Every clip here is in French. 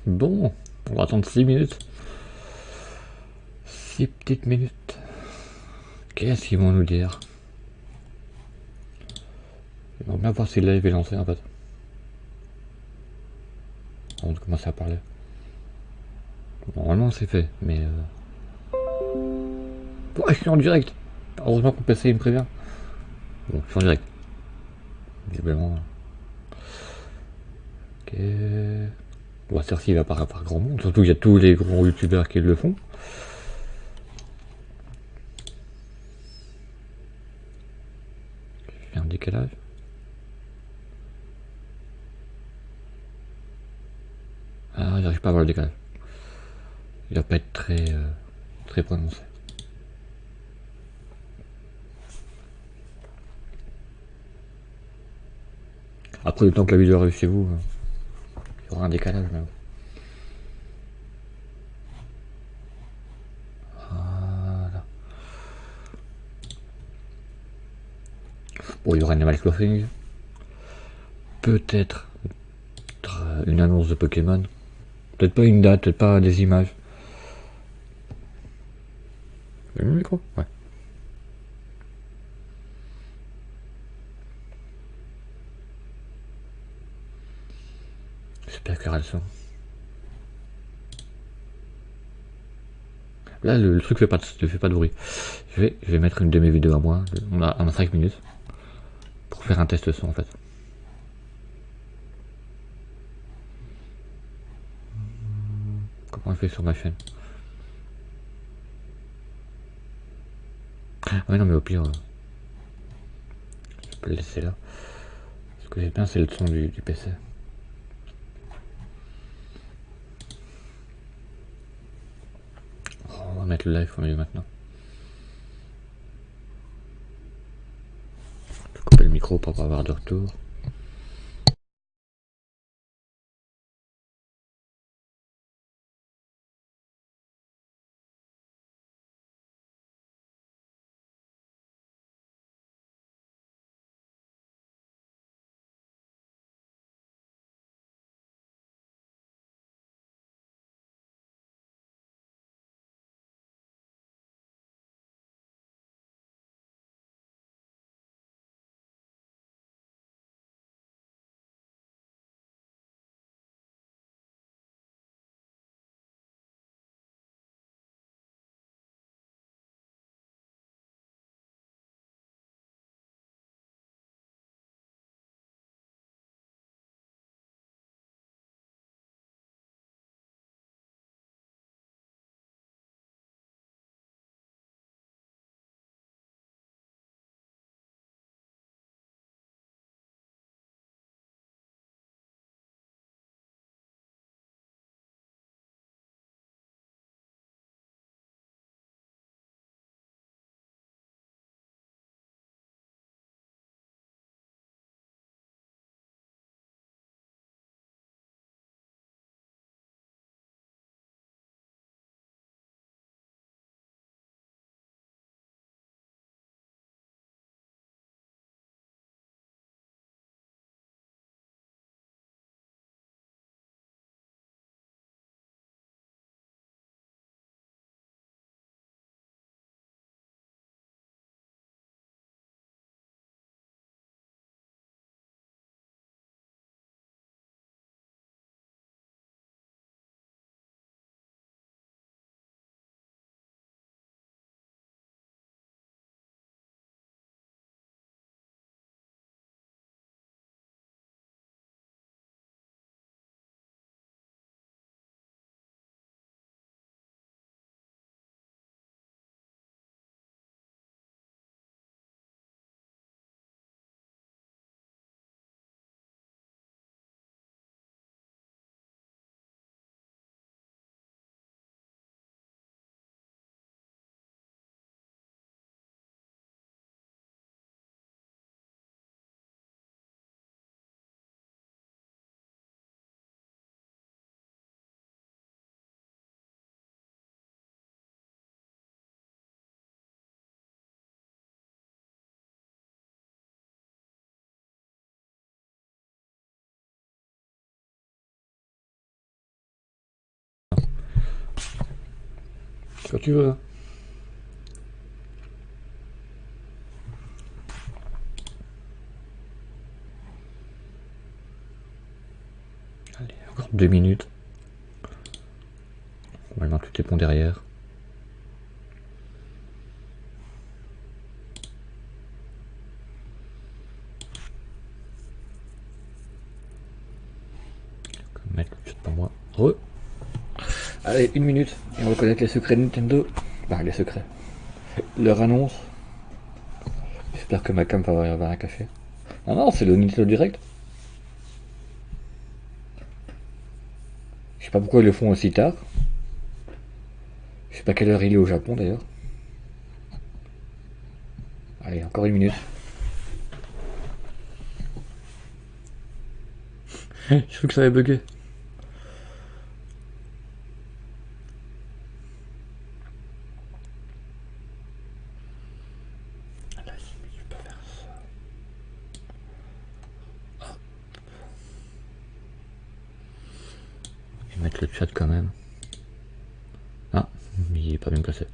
Bon, on va attendre 6 minutes. 6 petites minutes. Qu'est-ce qu'ils vont nous dire? J'aimerais bien voir si le live est lancé en fait. Avant de commencer à parler. Normalement c'est fait, mais oh, je suis en direct. Heureusement que mon PC il me prévient. Bon, je suis en direct. Visiblement. Ok. Bon, celle-ci va apparaître par grand monde, surtout qu'il y a tous les grands youtubeurs qui le font. Il y a un décalage. Ah, j'arrive pas à voir le décalage. Il va pas être très prononcé. Après, le temps que la vidéo arrive chez vous, il y aura un décalage. Mais... Voilà. Bon, il y aura Animal Crossing. Peut-être une annonce de Pokémon. Peut-être pas une date, peut-être pas des images. Le micro? Ouais. J'espère qu'il y aura le son. Là, le truc fait pas de bruit. Je vais mettre une de mes vidéos à moi. On a 5 minutes. Pour faire un test son en fait. Comment je fais sur ma chaîne? Ah ouais, non, mais au pire, je peux le laisser là. Ce que j'ai bien, c'est le son du PC. Oh, on va mettre le live au milieu maintenant. Je vais couper le micro pour pas avoir de retour. Quand tu veux. Allez, encore 2 minutes. Normalement tout est bon derrière. Mettre le chat pour moi. Allez, 1 minute et on va connaître les secrets de Nintendo. Bah, les secrets. Leur annonce. J'espère que ma cam va avoir rien caché. Ah non, c'est le Nintendo Direct. Je sais pas pourquoi ils le font aussi tard. Je sais pas quelle heure il est au Japon d'ailleurs. Allez, encore 1 minute. Je trouve que ça avait bugué. Mettre le chat quand même. Ah, il est pas bien placé.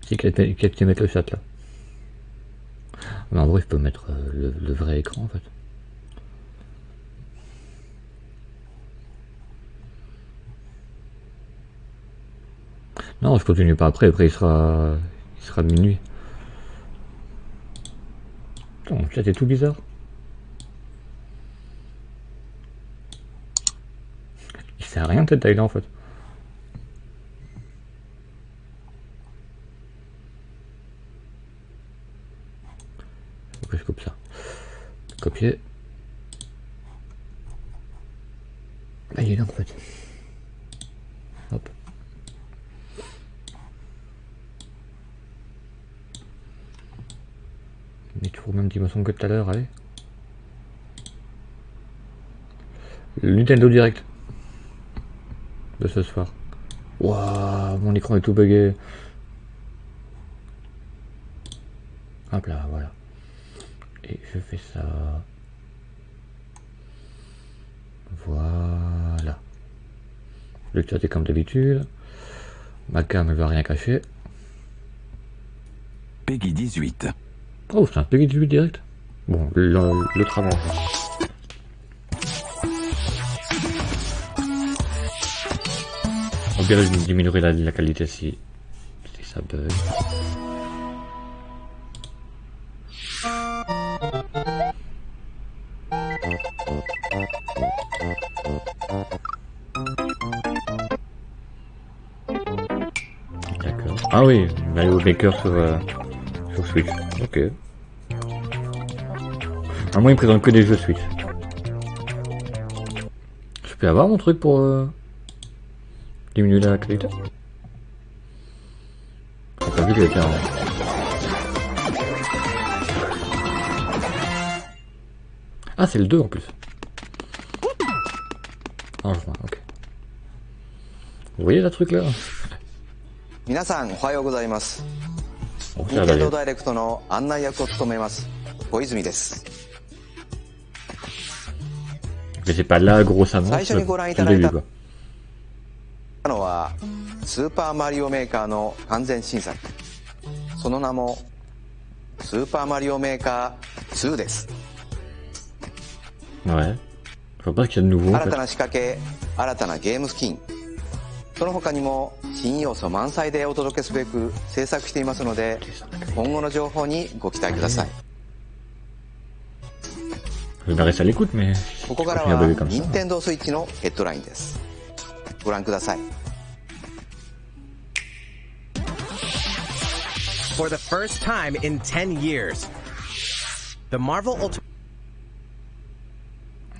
C'est qu'il a mettre le chat là. Mais en vrai, je peux mettre le vrai écran en fait. Non, je continue pas après il sera minuit. Putain, le chat est tout bizarre. Il sert à rien cette taille là en fait. Faut que je coupe ça. Copier. Là il est là en fait. Hop. Mais toujours le même petit son que tout à l'heure, allez. Le Nintendo Direct de ce soir. Waouh, mon écran est tout bugué. Hop là, voilà. Et je fais ça. Voilà. Le chat est comme d'habitude. Ma cam ne va rien cacher. Peggy 18. Oh, c'est un Peggy 18 direct. Bon, le travail. On va bien diminuer la qualité si ça bug. D'accord. Ah oui, Mario Maker sur Switch. Ok. À moi, il me présente que des jeux Switch. Je peux avoir mon truc pour diminuer la qualité. J'ai pas vu qu'il était en... Ah, c'est le 2 en plus. Ah, je vois, ok. Vous voyez le truc là? 皆さんおはようございます。Bon, 任天堂ダイレクトの案内役を務めます小泉です。 Mais c'est pas la grosse annonce. 最初にご覧いただいたのはスーパーマリオメーカーの完全新作。その名もスーパーマリオメーカー2です。 Ouais. Je vois pas ce qu'il y a de nouveau. 新たな仕掛け、新たなゲームスキン。その他にも新要素満載でお届けすべく制作していますので、今後の情報にご期待ください。 Je vais rester à l'écoute, mais ここからは任天堂スイッチのヘッドラインです。ご覧ください。 For the first time in 10 years, the Marvel Ultimate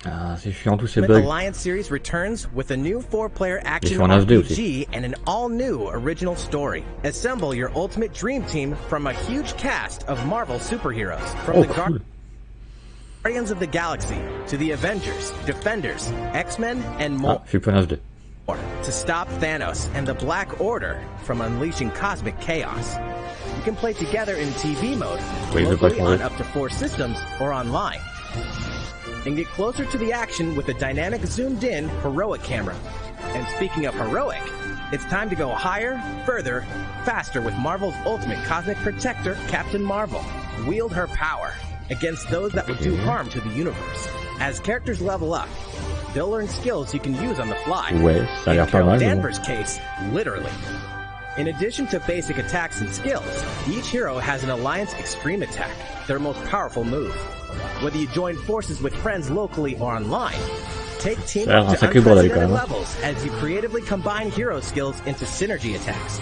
Ah, c'est chiant tous ces bugs. Alliance series returns with a new 4-player action sur un HD RPG and an all-new original story. Assemble your ultimate dream team from a huge cast of Marvel superheroes, from the cool. Guardians of the Galaxy to the Avengers, Defenders, X-Men, and Ah, more. je suis plus en HD. To stop Thanos and the Black Order from unleashing cosmic chaos. You can play together in TV mode, locally on up to 4 systems, or online. And get closer to the action with a dynamic zoomed-in heroic camera. And speaking of heroic, It's time to go higher, further, faster with Marvel's ultimate cosmic protector, Captain Marvel. Wield her power against those that would do harm to the universe. As characters level up, they'll learn skills you can use on the fly. Ouais, ça a l'air pas mal. Danvers' case, literally. In addition to basic attacks and skills, each hero has an Alliance Extreme attack, their most powerful move. Whether you join forces with friends locally or online, take team up to unprecedented levels as you creatively combine hero skills into synergy attacks.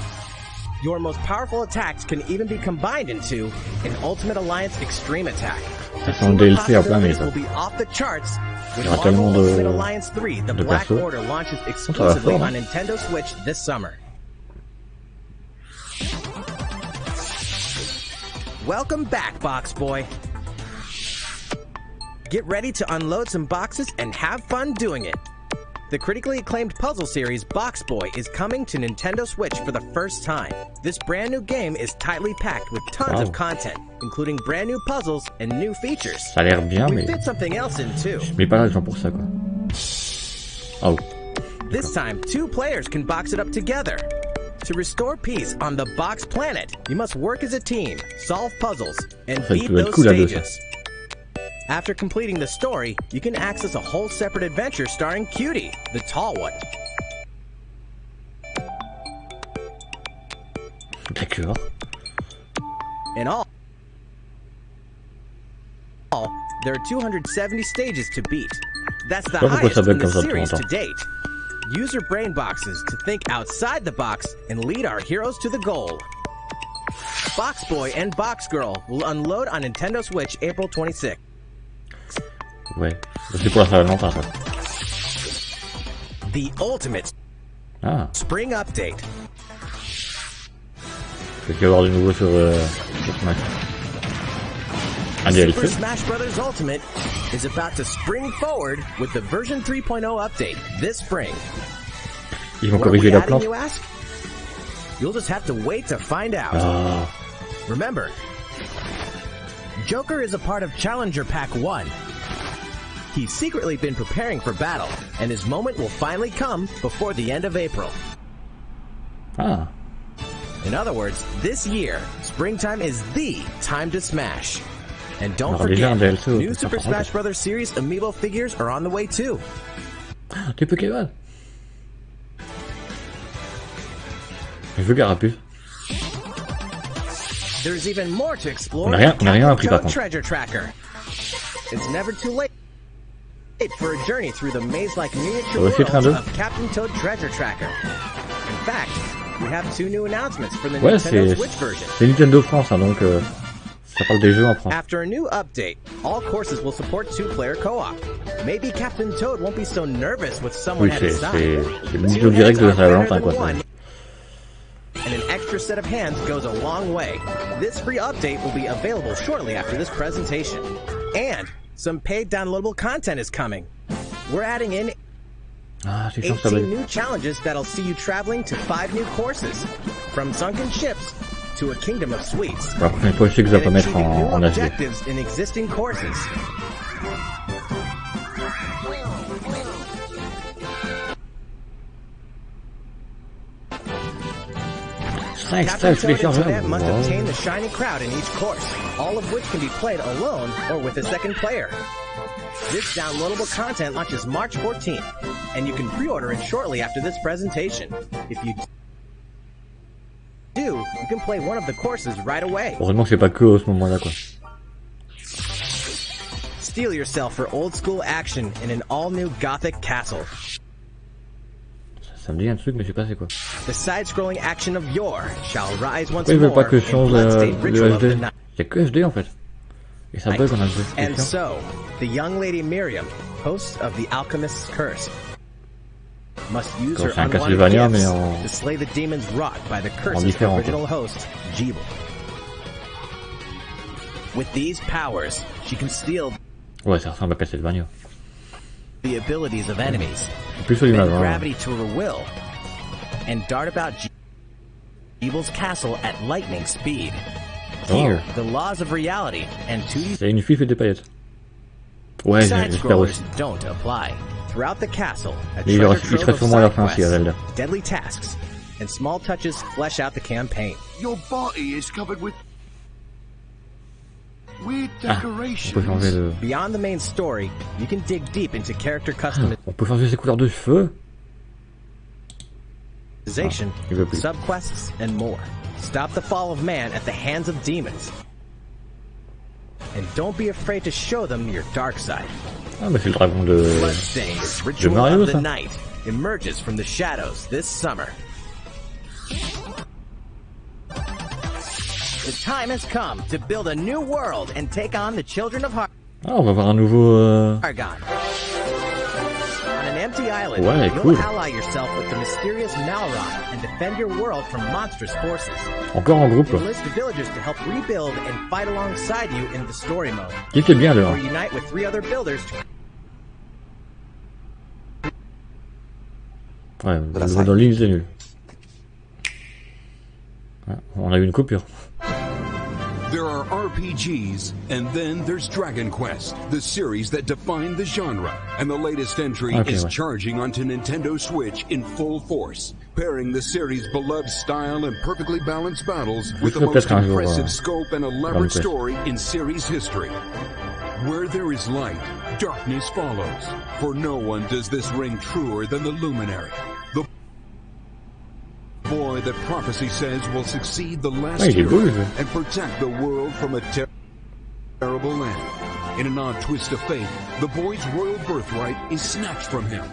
Your most powerful attacks can even be combined into an Ultimate Alliance Extreme attack. The possibilities will be off the charts with Marvel Ultimate Alliance 3, the Black Order launches exclusively on Nintendo Switch this summer. Welcome back, Box Boy. Get ready to unload some boxes and have fun doing it. The critically acclaimed puzzle series Box Boy is coming to Nintendo Switch for the first time. This brand new game is tightly packed with tons of content, including brand new puzzles and new features. Ça a l'air bien, we fit something else in too. Je mets pas l'argent pour ça, quoi. Oh. This time, 2 players can box it up together. To restore peace on the Box Planet, you must work as a team, solve puzzles, and beat those stages. After completing the story, you can access a whole separate adventure starring Cutie, the tall one. D'accord. In all, there are 270 stages to beat. That's the highest in the series to date. Use your brain boxes to think outside the box and lead our heroes to the goal. Box Boy and Box Girl will unload on Nintendo Switch April 26th. Ouais, c'est pour la faire longtemps, ça. The Ultimate Spring Update. Qu'est-ce qu'il y a avoir de nouveau sur Smash? Super Smash Bros. Ultimate is about to spring forward with the version 3.0 update this spring. Ils vont corriger la plante. You ask? You'll just have to wait to find out. Remember, Joker is a part of Challenger Pack 1. He's secretly been preparing for battle, and his moment will finally come before the end of April. In other words, this year, springtime is the time to smash. And don't forget, new Super Smash Bros. Series amiibo figures are on the way too. Des Pokémon. Je veux Carapuce. There's even more to explore. On a rien appris par contre. Treasure Tracker. It's never too late for a journey through the maze-like miniature world of Captain Toad Treasure Tracker. In fact, we have 2 new announcements for the Nintendo Switch version. C'est Nintendo France, hein, donc ça parle des jeux en France. After a new update, all courses will support 2-player co-op. Maybe Captain Toad won't be so nervous with someone at his side. C'est le niveau direct de la Saint-Valentin, quoi. And an extra set of hands goes a long way. This free update will be available shortly after this presentation. And some paid downloadable content is coming. We're adding in 18 new challenges that'll see you traveling to 5 new courses, from sunken ships to a kingdom of sweets. La prochaine fois, je sais que je vais pas mettre en HD. Objectives in existing courses. Captain Toad and Toadette must obtain the shiny crowd in each course, all of which can be played alone or with a second player. This downloadable content launches March 14th, and you can pre-order it shortly after this presentation. If you do, you can play one of the courses right away. Heureusement que c'est pas que à ce moment-là, quoi. Steel yourself for old school action in an all-new gothic castle. Ça me dit un truc, mais je sais pas c'est quoi. The side-scrolling action of yore shall rise once more. Ils veulent pas que je change le HD. Il y a que HD en fait. Et ça bug en HD. And so, the young lady Miriam, host of the Alchemist's Curse, must use her unwanted gifts to slay the demons wrought by the curse's original host, Jeeble. With these powers, she can steal ça ressemble à Castlevania. The abilities of enemies, bend gravity to her will, and dart about Jeeble's castle at lightning speed. Here, the laws of reality and 2D une fille fait des paillettes. Ouais, j'espère aussi. Don't apply. Throughout the castle, a il serait sûrement à la fin aussi à Zelda. deadly tasks, and small touches flesh out the campaign. Your body is covered with weird On peut changer decorations. le... Beyond the main story, you can dig deep into character On peut changer ses couleurs de cheveux. customization, il veut plus. subquests, and more. Stop the fall of man at the hands of demons. And don't be afraid to show them your dark side. Ah bah c'est le dragon de... Bloodstained, Ritual Mario, of the ça. Night emerges from the shadows this summer. The time has come to build a new world and take on the children of Ah, on va voir un nouveau... Argon. On an empty island, Ouais, you'll cool. ally yourself with the mysterious Malrod and defend your world from monstrous forces. Encore en groupe. Enlist villagers to help rebuild and fight alongside you in the story mode. Qui était bien là. Or unite with 3 other builders to Ouais, le nouveau dans le ligne c'est nul. Ah, on a eu une coupure. There are RPGs, and then there's Dragon Quest, the series that defined the genre. And the latest entry Okay, is ouais. charging onto Nintendo Switch in full force, pairing the series' beloved style and perfectly balanced battles with the ferai most peut-être un jour, impressive scope and Dragon elaborate Quest. story in series history. Where there is light, darkness follows. For no one does this ring truer than the Luminary. The boy that prophecy says will succeed the last Ouais, il est beau, le hero jeu. and protect the world from a terrible land. In an odd twist of fate, the boy's royal birthright is snatched from him.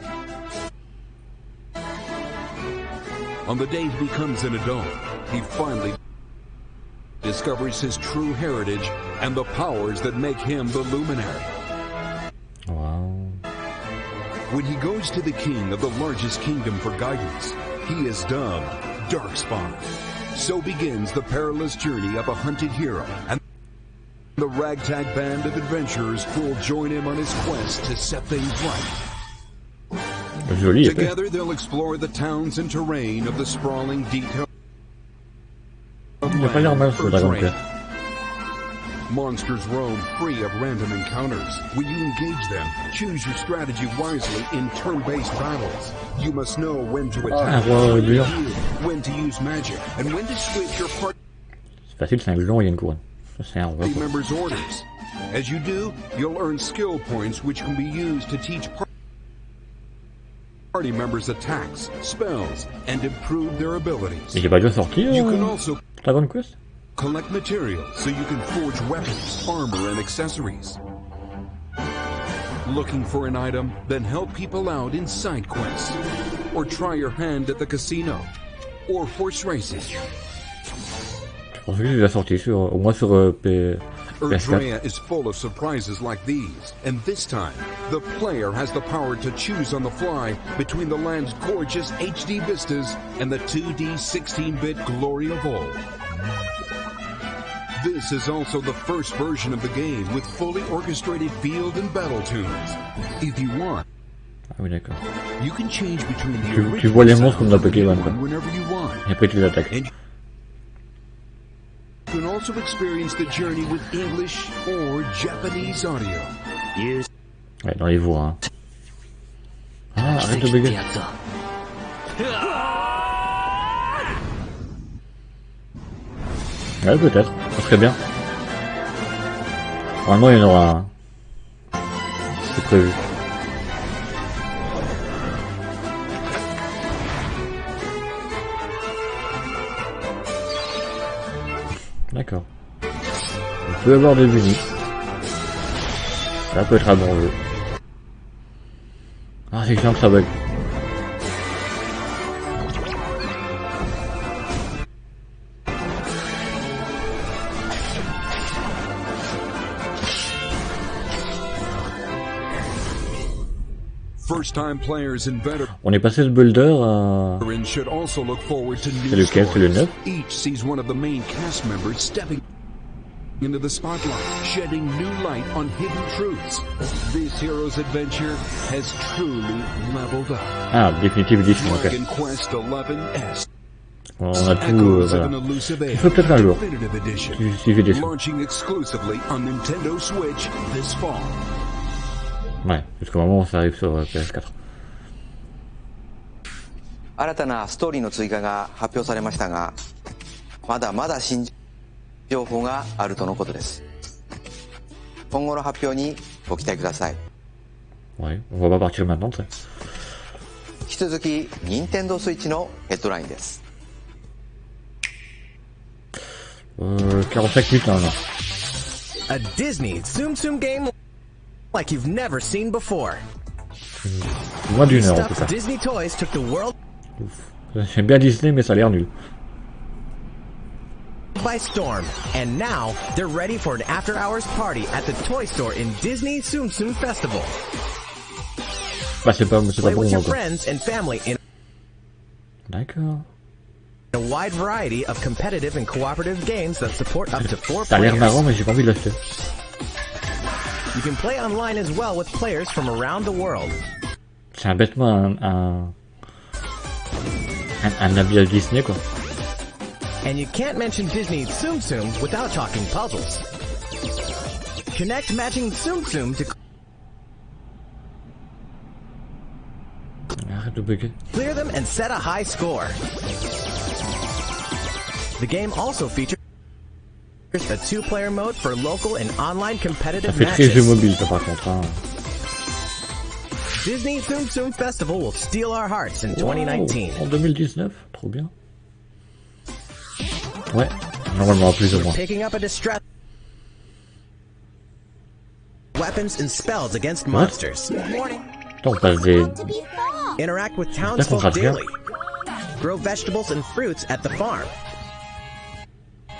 On the day he becomes an adult, he finally discovers his true heritage and the powers that make him the Luminary. Wow. When he goes to the king of the largest kingdom for guidance, he is dubbed Darkspawn. So begins the perilous journey of a hunted hero and the ragtag band of adventurers who will join him on his quest to set things right. Joli épée. Together they'll explore the towns and terrain of the sprawling detail. Il a pas l'air mal ce Dragon Quest. Monsters roam free of random encounters. When you engage them, choose your strategy wisely in turn-based battles. You must know when to attack, roi when to dur. heal, when to use magic, and when to switch your party C'est facile, c'est un lion, il y a une couronne. Ça, c'est un roi. quoi. members' orders. As you do, you'll earn skill points which can be used to teach party members attacks, spells, and improve their abilities. Mais j'ai pas déjà sorti You can also Dragon Quest. collect materials so you can forge weapons, armor, and accessories. Looking for an item? Then help people out in side quests. Or try your hand at the casino. Or horse races. Je pense que j'ai déjà sorti sur, au moins sur PS4. Erdrea is full of surprises like these, and this time, the player has the power to choose on the fly between the land's gorgeous HD vistas and the 2D 16-bit glory of old. This is also the first version of the game with fully orchestrated field and battle tunes. If you want, Ah oui, d'accord. you can change between the Tu vois les original monstres comme dans sounds and the new Pokémon, quoi. one whenever you want. Et après tu les attaques. And you can also experience the journey with English or Japanese audio. Ouais, dans les voies. Hein. Ah, arrête de bugger. Ouais, peut-être. Ça serait bien. Normalement, il y en aura un. C'est prévu. D'accord. On peut avoir des unis. Ça peut être un bon jeu. Ah, c'est chiant que ça bug. First-time players and On est passé de Boulder à... veterans should also look forward to C'est new lequel? C'est le stories. 9? Each sees one of the main cast members stepping into the spotlight, shedding new light on hidden truths. This hero's adventure has truly leveled up. Ah, Definitive Edition, ok. Dragon Quest XI-S. On a tout, Echoes of voilà. an elusive Il faut peut-être un jour. definitive edition. Si j'ai des sous. Launching exclusively on Nintendo Switch this fall. Ouais, jusqu'au moment où ça arrive sur PS4. 新たなストーリーの追加が発表されましたが、まだまだ新情報があるとのことです。今後の発表にご期待ください。Ouais, on va pas partir maintenant, ça. 引き続き、任天堂スイッチのヘッドラインです。45 minutes là. A Disney Tsum Tsum game like you've never seen before. Moins d'une heure en tout cas. Disney toys took the world J'aime bien Disney, mais ça a l'air nul. by storm, and now they're ready for an after-hours party at the toy store in Disney Tsum Tsum Festival. Bah c'est pas Play bon with your encore. friends and family in D'accord. a wide variety of competitive and cooperative games that support up to 4 Ça a l'air players. marrant, mais j'ai pas envie de l'acheter. You can play online as well with players from around the world. C'est un bêtement un habillage Disney quoi. And you can't mention Disney Tsum Tsum without talking puzzles. Connect matching Tsum Tsum to Arrête de bugger. clear them and set a high score. The game also features a 2-player mode for local and online Ça competitive fait très jeu matches. mobile ça par contre. Hein. Disney Tsum Tsum Festival will steal our hearts in Wow, 2019. en 2019, trop bien. Ouais, normalement plus ou moins. Picking up a distress weapons and spells against monsters. On passe des... Interact with qu'on townsfolk rate rien. daily. Grow vegetables and fruits at the farm.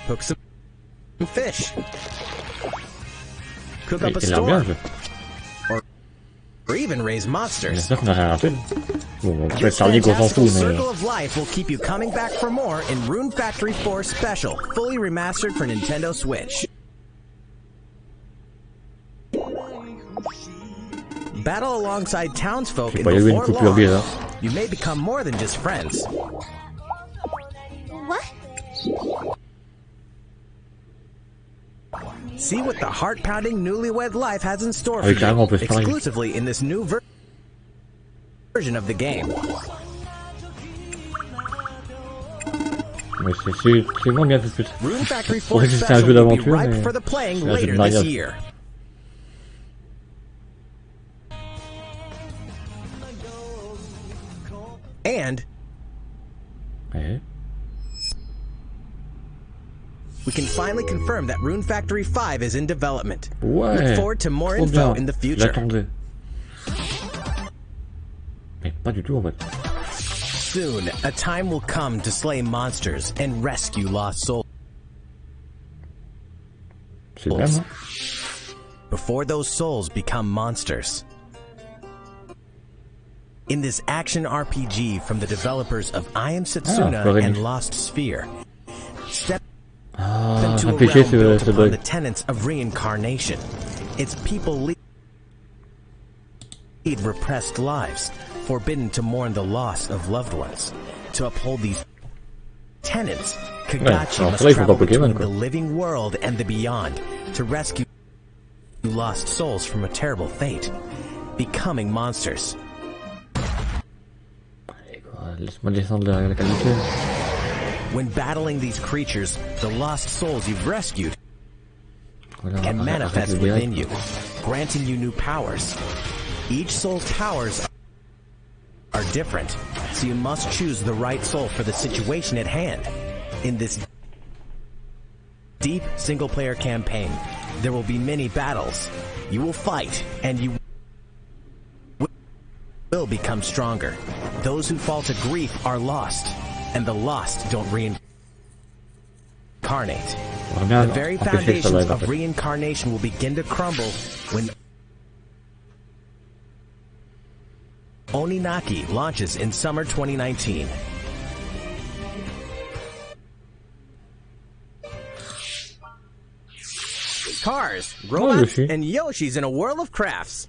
Cook some fish. Cook up a Il a l'air bien le storm. jeu. Or even raise monsters. J'espère qu'on a rien raté. Bon, on peut Your faire Ligue, on s'en fantastical fout, mais... Circle of Life will keep you coming back for more in Rune Factory 4 Special, fully remastered for Nintendo Switch. Battle alongside townsfolk in Bah, il y a eu une before coupure long. bizarre. You may become more than just friends. What? See what the heart-pounding newlywed life has in store Ah for oui, carrément, on peut you, se parier. exclusively in this new version of the game. Mais c'est moins bien tout de suite. Rune Factory Pour 4 que c'était un Special jeu will be d'aventure, ripe mais for the playing c'est un jeu de later this mariage. year. And Ouais. we can finally confirm that Rune Factory 5 is in development. Ouais. Look forward to more Trop info bien. in the future. J'attendais. Mais pas du tout en fait. Soon, a time will come to slay monsters and rescue lost souls. C'est vrai, non? Before those souls become monsters. In this action RPG from the developers of I Am Setsuna Florine. and Lost Sphere, step Ah, into a RPG, realm c'est built c'est upon bug. the tenets of reincarnation. Its people lead repressed lives, forbidden to mourn the loss of loved ones. To uphold these tenets, Kagachi alors must ça, il faut travel pas Pokémon, between quoi. the living world and the beyond to rescue lost souls from a terrible fate, becoming monsters. Allez, quoi, laisse-moi descendre la qualité. When battling these creatures, the lost souls you've rescued Voilà, can arrête manifest le direct. within you, granting you new powers. Each soul's powers are different, so you must choose the right soul for the situation at hand. In this deep single-player campaign, there will be many battles. You will fight, and you will become stronger. Those who fall to grief are lost, and the lost don't reincarnate. On va bien The very empêcher que ça foundations live en of fait. reincarnation will begin to crumble when Oninaki launches in summer 2019. Cars, robots, Yoshi. and Yoshis in a world of crafts.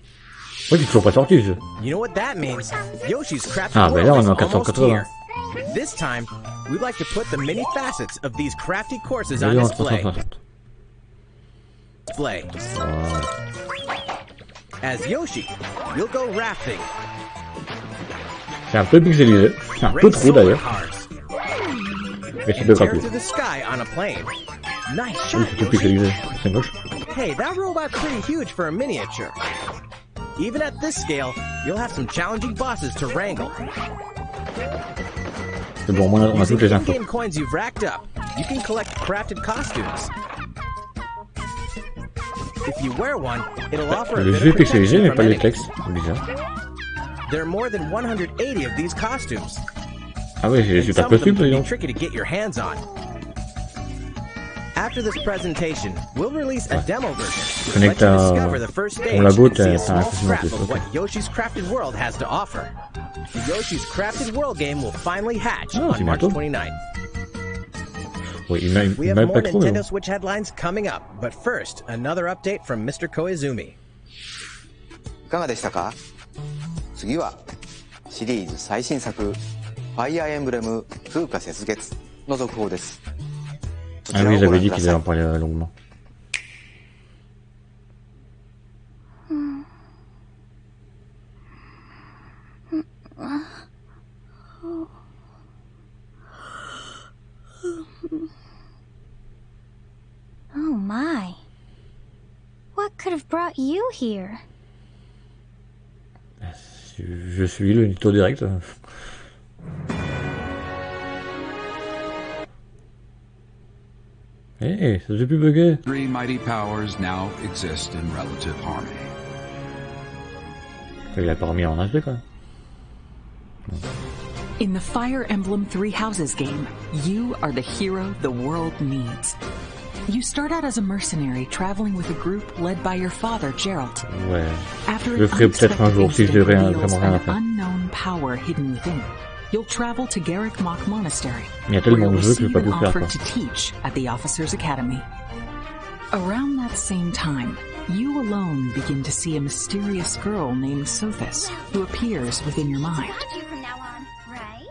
Ouais, il est toujours pas sorti le jeu. You know what that means? Yoshi's Crafted Ah, ben là, World on est is en almost 480. here. This time, we'd like to put the many facets of these crafty courses on Allez, en display. 360. As Yoshi, you'll go rafting, C'est un peu pixelisé, c'est un peu trop d'ailleurs. Mais c'est de gratuit. Nice Oui, shot. c'est tout pixelisé, c'est moche. Hey, that robot's pretty huge for a miniature. Even at this scale, you'll have some challenging bosses to wrangle. C'est bon, on a toutes les infos. In-game coins you've racked up, you can collect crafted costumes. If you wear one, it'll offer a Le bit jeu est of pixelisé, protection mais from pas les enemies. textes, c'est bizarre. There are more than 180 of these costumes. Ah oui, j'ai les And super some of them costumes, dis can be donc. tricky to get your hands on. After this presentation, we'll release a demo version. Connecte Let you à discover the first stage ton labo, and see a t'as un small facilement scrap plus, of ok. what Yoshi's Crafted World has to offer. The Yoshi's Crafted World game will finally hatch Ah, on c'est March bientôt. 29th. Oui, We il have m'a more pas trop, mais Nintendo bon. Switch headlines coming up, but first, another update from Mr. Koizumi. いかがでしたか？次はシリーズ最新作「ファイアーエンブレム風化雪月」の続報です。こち Ah ら oui, を ils ご avaient 覧 dit くだ qu'ils さ allaient い en parler longuement. Oh my. What could have brought you here? Je suis le Nito direct. Hey, ça s'est plus bugué. Three mighty powers now exist in relative harmony. Il a pas remis en HD quoi. In the Fire Emblem Three Houses game, you are the hero the world needs. You start out as a mercenary traveling with a group led by your father, Geralt. Ouais. After Je le ferai peut-être un jour si j'ai incident vraiment reveals rien à an faire. unknown power hidden within, you'll travel to Garrick Mach Monastery, Il y a where tellement you'll de jeux que je receive vais pas an tout faire offer quoi. to teach at the Officers' Academy. Around that same time, you alone begin to see a mysterious girl named Sophis, who appears within your mind. Talk to you from now on, right?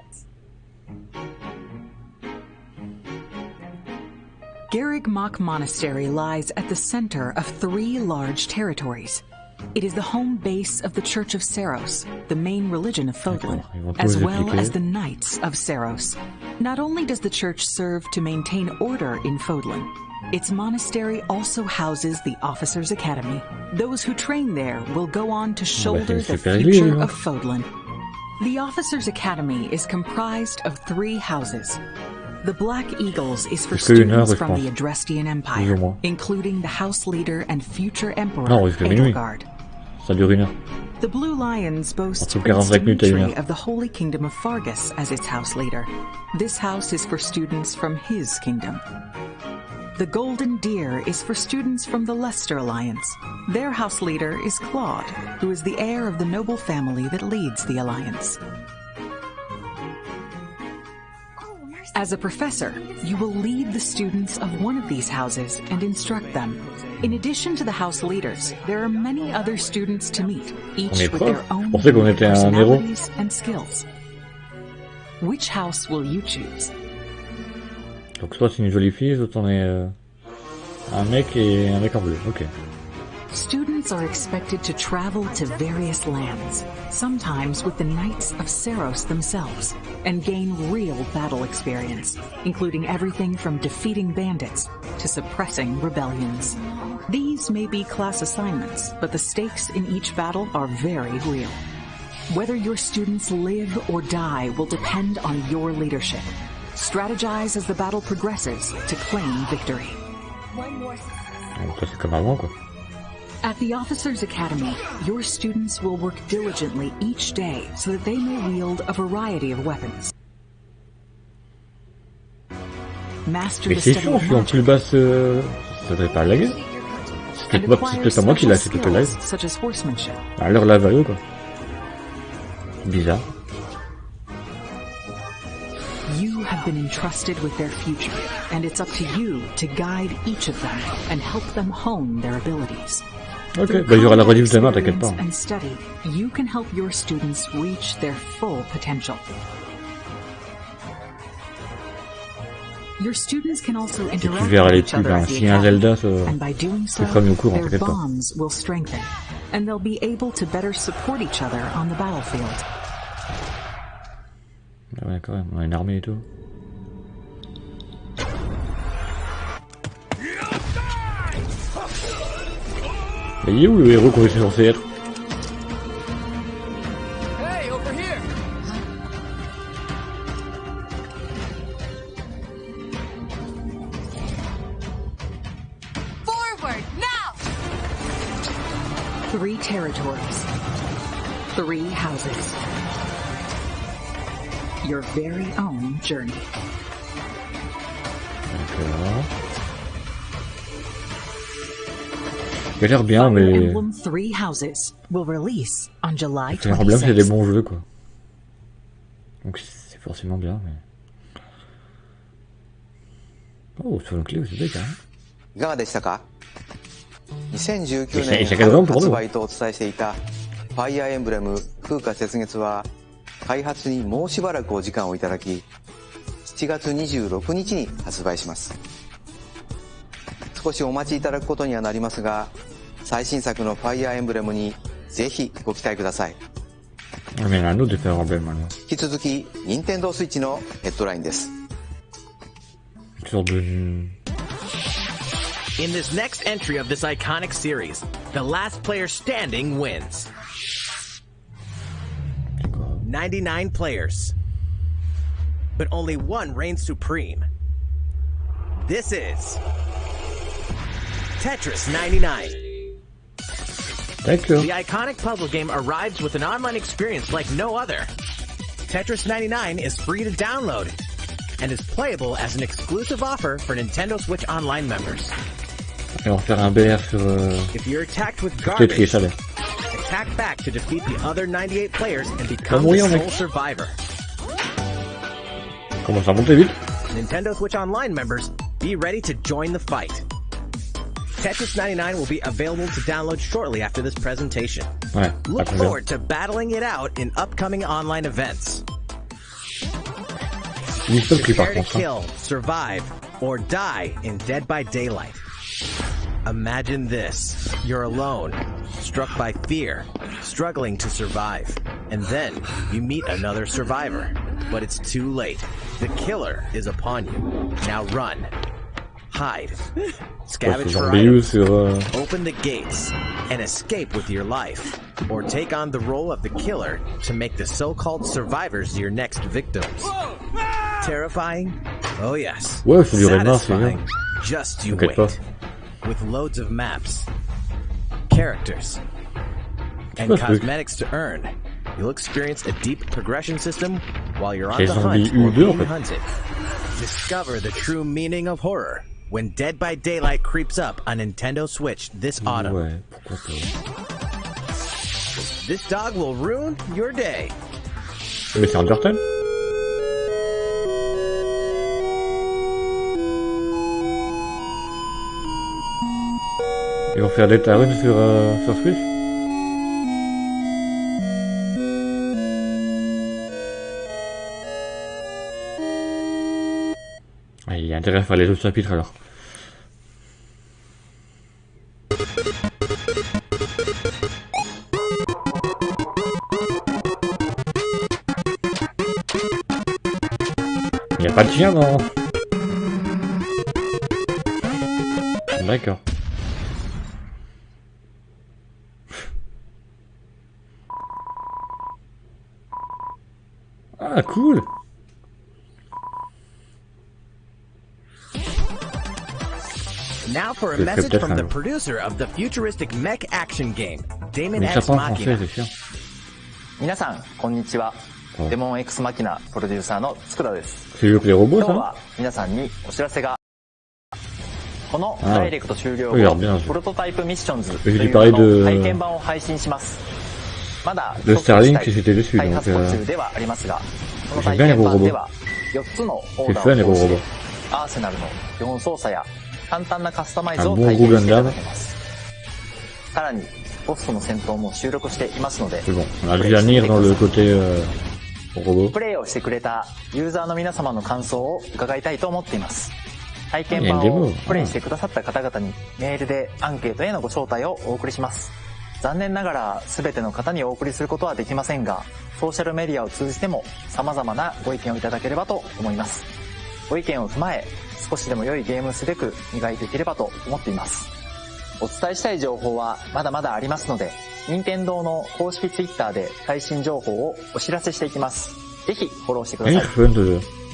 Garrick Mach Monastery lies at the center of three large territories. It is the home base of the Church of Seiros, the main religion of Fodlan, Ils vont tout as vous well expliquer. as the Knights of Seiros. Not only does the church serve to maintain order in Fodlan, its monastery also houses the Officers' Academy. Those who train there will go on to shoulder the super future libre. of Fodlan. The Officers' Academy is comprised of three houses. The Black Eagles is for Jusqu'à 1 heure, students je from the pense. Adrastian Plus Empire, ou moins. including the House Leader and future Emperor, Non, jusqu'à minuit. Edelgard. Ça dure 1 heure. The Blue Lions boast Entre Prince 45 minutes et 1 Dimitri heure. of the Holy Kingdom of Fargus as its house leader. This house is for students from his kingdom. The Golden Deer is for students from the Leicester Alliance. Their house leader is Claude, who is the heir of the noble family that leads the alliance. As a professor, you will lead the students of one of these houses and instruct them. In addition to the house leaders, there are many other students to meet, On each est with prof. their own Je pensais qu'on était un héros. personalities and skills. Which house will you choose? Donc soit c'est une jolie fille, soit on est un mec et un mec en bleu. Ok. Students are expected to travel to various lands, sometimes with the Knights of Seiros themselves, and gain real battle experience, including everything from defeating bandits to suppressing rebellions. These may be class assignments, but the stakes in each battle are very real. Whether your students live or die will depend on your leadership. Strategize as the battle progresses to claim victory. Donc ça c'est comme avant quoi. At the Officers' Academy, your students will work diligently each day so that they may wield a variety of weapons. Master Mais the c'est study chiant, of je suis en magic plus basse. Ça devrait pas laguer. C'est and peut-être acquire pas moi qui l'a, c'est special peut-être live. skills such as horsemanship. À l'heure la vario quoi. Bizarre. You have been entrusted with their future, and it's up to you to guide each of them and help them hone their abilities. Ok, Through bah il y aura la combat rediff demain, t'inquiète pas. experience and study, you can help your students reach their full potential. Your students can also Et tu interact verras with les each pubs, other hein. at the Si un academy, Zelda, ça... and by doing so, tu seras mis au courant, their t'inquiète pas. bonds will strengthen, and they'll be able to better support each other on the battlefield. Ah ouais, quand même, on a une armée et tout. Mais il est où le héros qu'on était censé être? Three territories. 3 houses. Your very own journey. D'accord. Il a l'air bien, mais... Emblem 3 houses will release on July 26th. Fire Emblem, c'est des bons jeux, quoi. Donc c'est forcément bien, mais... Oh, sur le clé aussi, c'est bien. いかがでしたか？2019年発売とお伝えしていたファイアーエンブレム風化雪月は開発にもうしばらくお時間をいただき7月26日に発売します。少しお待ちいただくことにはなりますが最新作のファイアーエンブレムにぜひご期待ください。引き続き任天堂スイッチのヘッドラインです。In this next entry of this iconic series, the last player standing wins. 99 players. But only one reigns supreme. This is Tetris 99. Thank you. The iconic puzzle game arrives with an online experience like no other. Tetris 99 is free to download and is playable as an exclusive offer for Nintendo Switch Online members. Et on va faire un BR sur If you're attacked with garbage, Tetris, allez. attack back to defeat the other 98 players and become the sole survivor. Commence à monter vite. Nintendo Switch Online members, be ready to join the fight. Tetris 99 will be available to download shortly after this presentation. Ouais, Look forward to battling it out in upcoming online events. Prepare to kill, survive, or die in Dead by Daylight. Imagine this. You're alone, struck by fear, struggling to survive. And then you meet another survivor. But it's too late. The killer is upon you. Now run. Hide. Scavenge for items. Open the gates and escape with your life. Or take on the role of the killer to make the so-called survivors your next victims. Terrifying? Oh yes. Ouais, faut durer le Satisfying? Just you wait. With loads of maps, characters, and cosmetics to earn, you'll experience a deep progression system while you're on the hunt or being hunted. Discover the true meaning of horror when Dead by Daylight creeps up on Nintendo Switch this autumn. Ouais, pourquoi pas. This dog will ruin your day. Mais c'est Undertale? Ils vont faire des tarunes sur Switch? Ah, il y a intérêt à faire les autres chapitres alors. Il n'y a pas de chien, non? D'accord. Ah, cool! Now for a message from the producer of the futuristic mech action game, Damon X Machina. 皆さん、こんにちは。デモン X マキナプロデューサーの佃です。今日は皆さんにお知らせが。このダイレクト終了後、プロトタイプミッションズというの体験版を配信します。まだ開発途中ではありますが、この体験版では4つのオーダーを通してアーセナルの基本操作や簡単なカスタマイズを体験していただけます。さらにボスとの戦闘も収録していますので、プレイをしてくれたユーザーの皆様の感想を伺いたいと思っています。体験版をプレイしてくださった方々にメールでアンケートへのご招待をお送りします。残念ながら全ての方にお送りすることはできませんが、ソーシャルメディアを通じても様々なご意見をいただければと思います。ご意見を踏まえ、少しでも良いゲームをすべく磨いていければと思っています。お伝えしたい情報はまだまだありますので、任天堂の公式ツイッターで最新情報をお知らせしていきます。ぜひフォローしてください。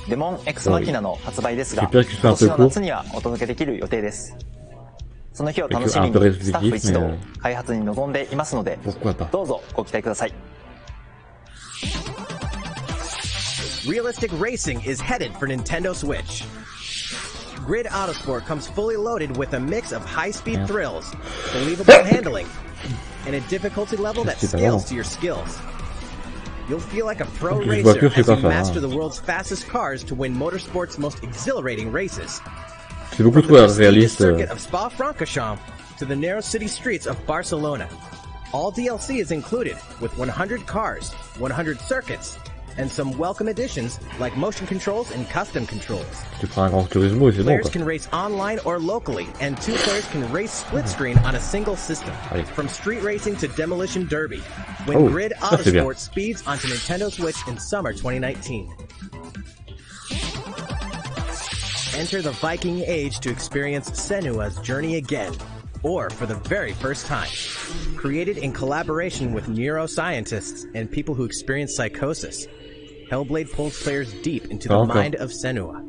デモン X マキナの発売ですが、今年の夏にはお届けできる予定です。その日を楽しみにスタッフ一同開発に臨んでいますので、どうぞご期待ください。Realistic racing is headed for Nintendo Switch. Grid Autosport comes fully loaded with a mix of high-speed thrills, believable handling, and a difficulty level that scales to your skills. You'll feel like a pro racer as you master the world's fastest cars to win motorsport's most exhilarating races. C'est beaucoup trop réaliste. From the circuit of Spa-Francorchamps to the narrow city streets of Barcelona. All DLC is included with 100 cars, 100 circuits, and some welcome additions like motion controls and custom controls. Tu prends un Gran Turismo et c'est bon, Players quoi. can race online or locally, and two players can race split screen on a single system. Allez. From street racing to demolition derby. When Grid Autosport speeds onto Nintendo Switch in summer 2019. Enter the Viking Age to experience Senua's journey again, or for the very first time. Created in collaboration with neuroscientists and people who experience psychosis, Hellblade pulls players deep into the mind of Senua.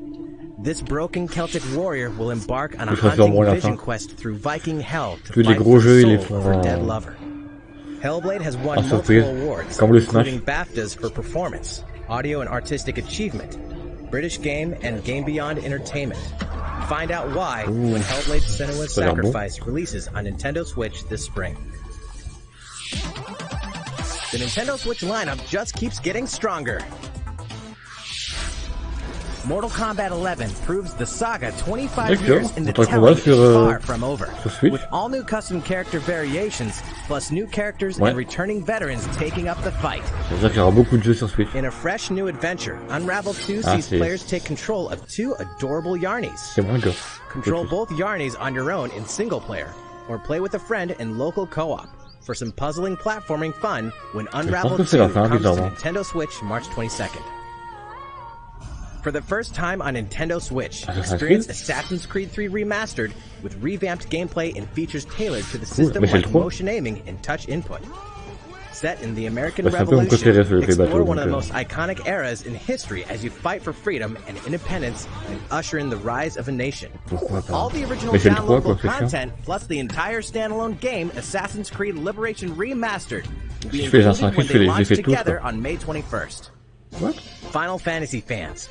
This broken Celtic warrior will embark on a hunting vision quest through Viking hell to find the soul of her dead lover. Hellblade has won multiple awards, including BAFTAs for performance, audio and artistic achievement, British Game and Game Beyond Entertainment. Find out why when Hellblade Senua's Sacrifice releases on Nintendo Switch this spring. The Nintendo Switch lineup just keeps getting stronger. Mortal Kombat 11 proves the saga 25 years in the telling is far from over. With all new custom character variations, plus new characters and returning veterans taking up the fight. In a fresh new adventure, Unravel 2 sees players take control of two adorable Yarnies. Control both Yarnies on your own in single player, or play with a friend in local co-op for some puzzling platforming fun when Unravel 2 comes to Nintendo Switch March 22nd. For the first time on Nintendo Switch, experience Assassin's Creed 3 Remastered with revamped gameplay and features tailored to the system like motion aiming and touch input. Set in the American Revolution, explore one of the most iconic eras in history as you fight for freedom and independence and usher in the rise of a nation. All the original downloadable content, plus the entire standalone game, Assassin's Creed Liberation Remastered, will be included when they launch together on May 21st. What? Final Fantasy fans,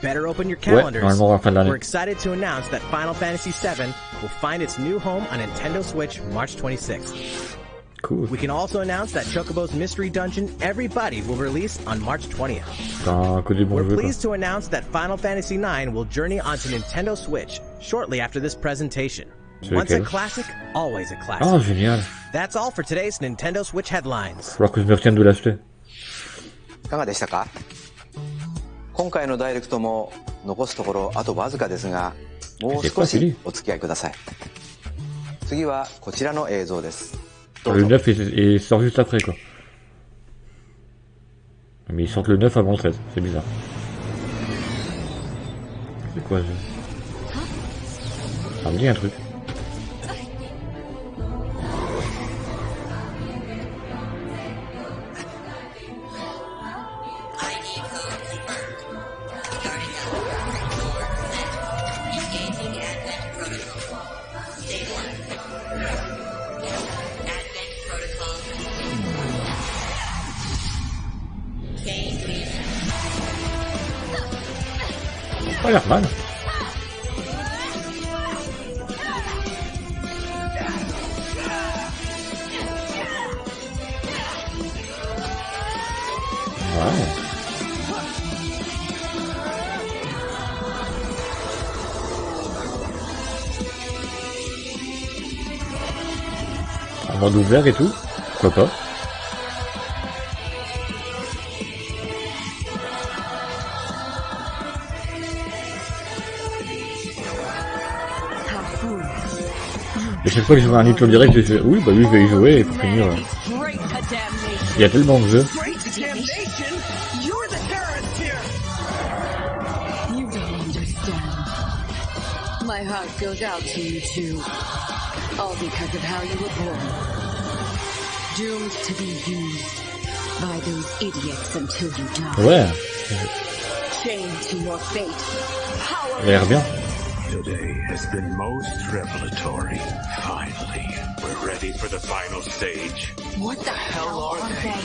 better open your calendars. We're excited to announce that Final Fantasy VII will find its new home on Nintendo Switch March 26th. Cool. We can also announce that Chocobo's Mystery Dungeon Everybody will release on March 20th. We're pleased to announce that Final Fantasy IX will journey onto Nintendo Switch shortly after this presentation. Once a classic, always a classic. Oh, génial. That's all for today's Nintendo Switch headlines. Alors que je me retienne de l'acheter. いかがでしたか？今回のダイレクトも残すところあとわずかですが、もう少しお付き合いください。次はこちらの映像です。Le 9 il sort juste après quoi. Mais ils sortent le 9 avant le 13, c'est bizarre. C'est quoi ça me dit un truc. Pas l'air mal. En mode ouvert et tout, pourquoi pas. Et chaque fois que je vois un Nintendo Direct, je fais oui, bah lui, je vais y jouer et pour finir. Il y a tellement de jeux. My heart goes out to you too. All because of how you were born. Doomed to be used by those idiots until you die. Ouais. Chained to your fate. Ça a l'air bien. Today has been most revelatory. Finally, we're ready for the final stage. What the hell are they?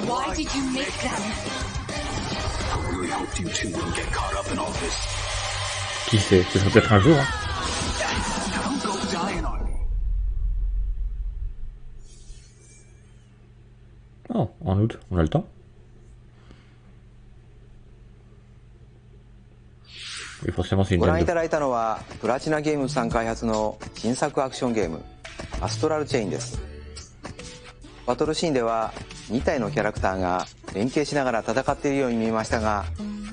Why did you make them? I really hoped you two wouldn't get caught up in all this. Qui sait, ce sera peut-être un jour. Hein. Don't go dying on me. Oh, en août, on a le temps. Et forcément, c'est une ご覧い dame ただいたのはプラチナゲームズさん開発の新作アクションゲームアストラルチェインです。バトルシーンでは2体のキャラクターが連携しながら戦っているように見えましたが、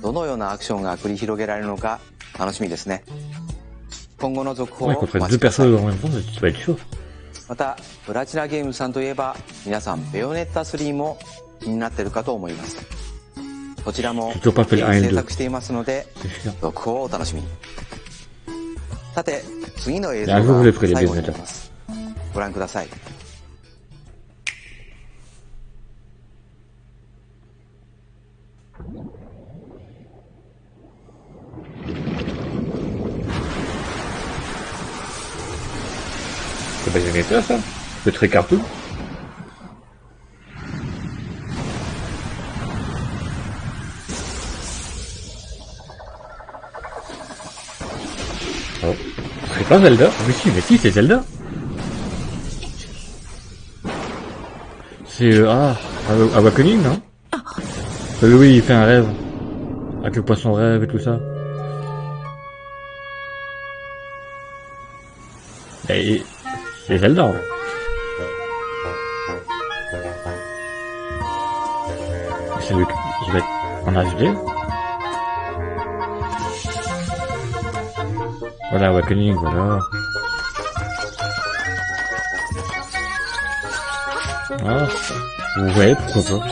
どのようなアクションが繰り広げられるのか楽しみですね。今後の続報をお待ちください。またプラチナゲームズさんといえば皆さんベヨネッタ3も気になっているかと思います。こちらも制作していますので続報をお楽しみに。さて次の映像が最後になります。ご覧ください。C'est Bayonetta ça? C'est très cartoon. Oh. C'est pas Zelda? Mais si, c'est Zelda. C'est Awakening, non? Oui, il fait un rêve. Avec le poisson rêve et tout ça. Et c'est Zelda. En fait. C'est le... Il va être en HD. Voilà, Awakening, voilà. Ah, ouais, pourquoi pas.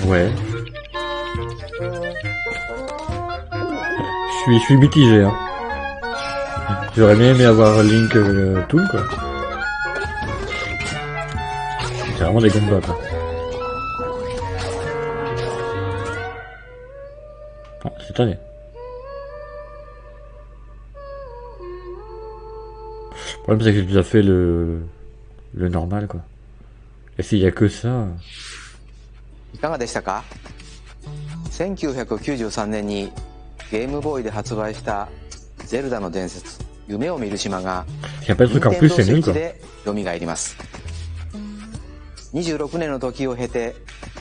Ouais. Je suis mitigé, hein. J'aurais bien aimé avoir Link Toon, quoi. C'est vraiment des combats, quoi. Ah, cette année. Le problème, c'est que j'ai déjà fait le normal, quoi. Et s'il y a que ça... いかがでしたか？ 1993年にゲームボーイで発売したゼルダの伝説夢を見る島が任天堂スイッチで蘇ります。26年の時を経て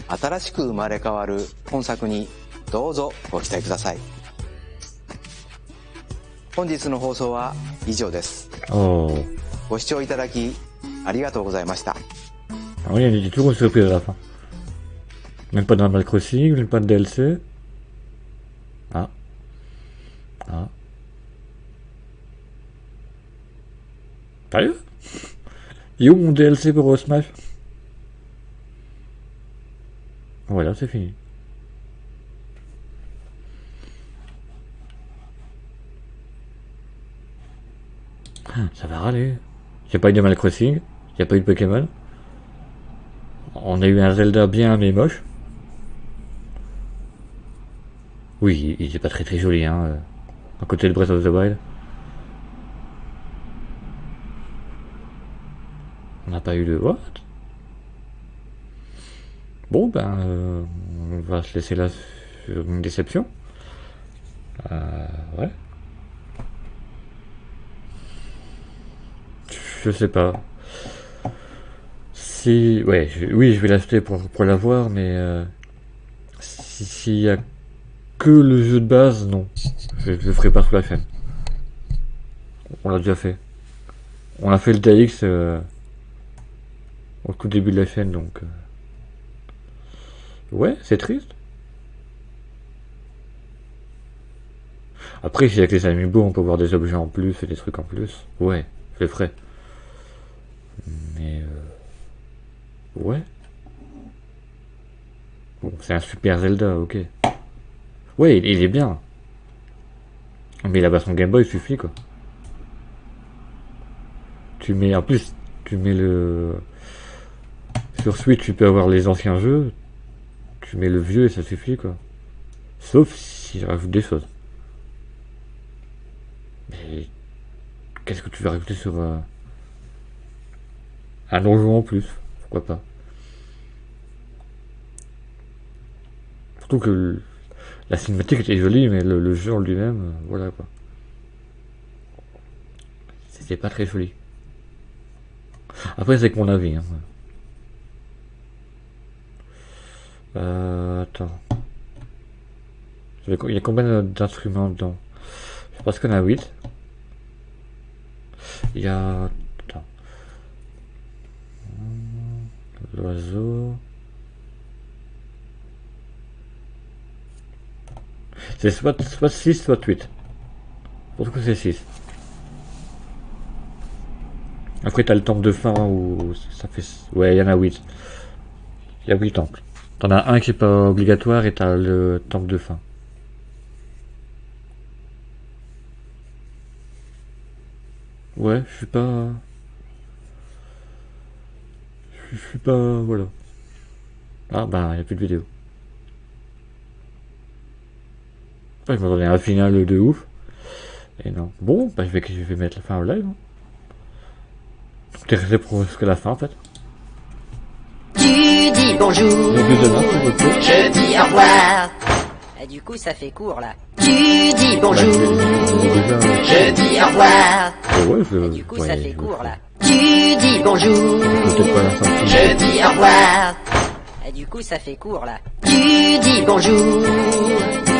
新しく生まれ変わる本作にどうぞご期待ください。本日の放送は以上です。ご視聴いただきありがとうございました。Oui, il y a toujours une surprise à la fin. Même pas d'Animal Crossing, même pas de DLC. Ah. Ah. Sérieux? Il est où mon DLC pour Smash? Voilà, c'est fini. Ça va râler. Il n'y a pas eu d'Animal Crossing, il n'y a pas eu de Pokémon. On a eu un Zelda bien mais moche. Oui, il est pas très très joli, hein. À côté de Breath of the Wild. On n'a pas eu de... What? Bon, ben... on va se laisser là sur une déception. Ouais. Je sais pas. Si... Ouais, oui, je vais l'acheter pour l'avoir, mais... s'il y a que le jeu de base, non. Je le ferai pas sous la chaîne. On l'a déjà fait. On a fait le DX au tout début de la chaîne, donc... Ouais, c'est triste. Après, si avec les amiibo, on peut voir des objets en plus et des trucs en plus. Ouais, je le ferai. Mais... Ouais. Bon, c'est un super Zelda, ok. Ouais, il est bien. Mais la version Game Boy suffit, quoi. Tu mets, en plus, tu mets le... Sur Switch, tu peux avoir les anciens jeux. Tu mets le vieux et ça suffit, quoi. Sauf si je rajoute des choses. Mais... Qu'est-ce que tu vas rajouter sur... un donjon en plus? Pourquoi pas? Surtout que... La cinématique était jolie, mais le jeu en lui-même, voilà, quoi. C'était pas très joli. Après, c'est que mon avis, hein. Attends. Il y a combien d'instruments dedans? Je pense qu'on a 8. Il y a... Attends. L'oiseau... C'est soit 6, soit 8. Pour que c'est 6. Après, t'as le temple de fin où ça fait... Ouais, il y en a 8. Il y a 8 temples. T'en as un qui est pas obligatoire et t'as le temple de fin. Ouais, je suis pas... Je suis pas... Voilà. Ah, bah, il n'y a plus de vidéo. Je m'attendais à un final de ouf. Et non. Bon, bah, je vais mettre la fin au live. T'es resté pour jusqu'à la fin, en fait. Tu dis bonjour. Je dis au revoir. Et du coup, ça fait court, là. Tu dis bonjour. Je dis au revoir. Et du coup, ça fait court, là. Tu dis bonjour. Je dis au revoir. Et du coup, ça fait court, là. Tu dis bonjour.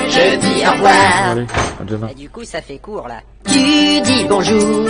Je dis au revoir. Allez, à demain. Et du coup, ça fait court, là. Tu dis bonjour.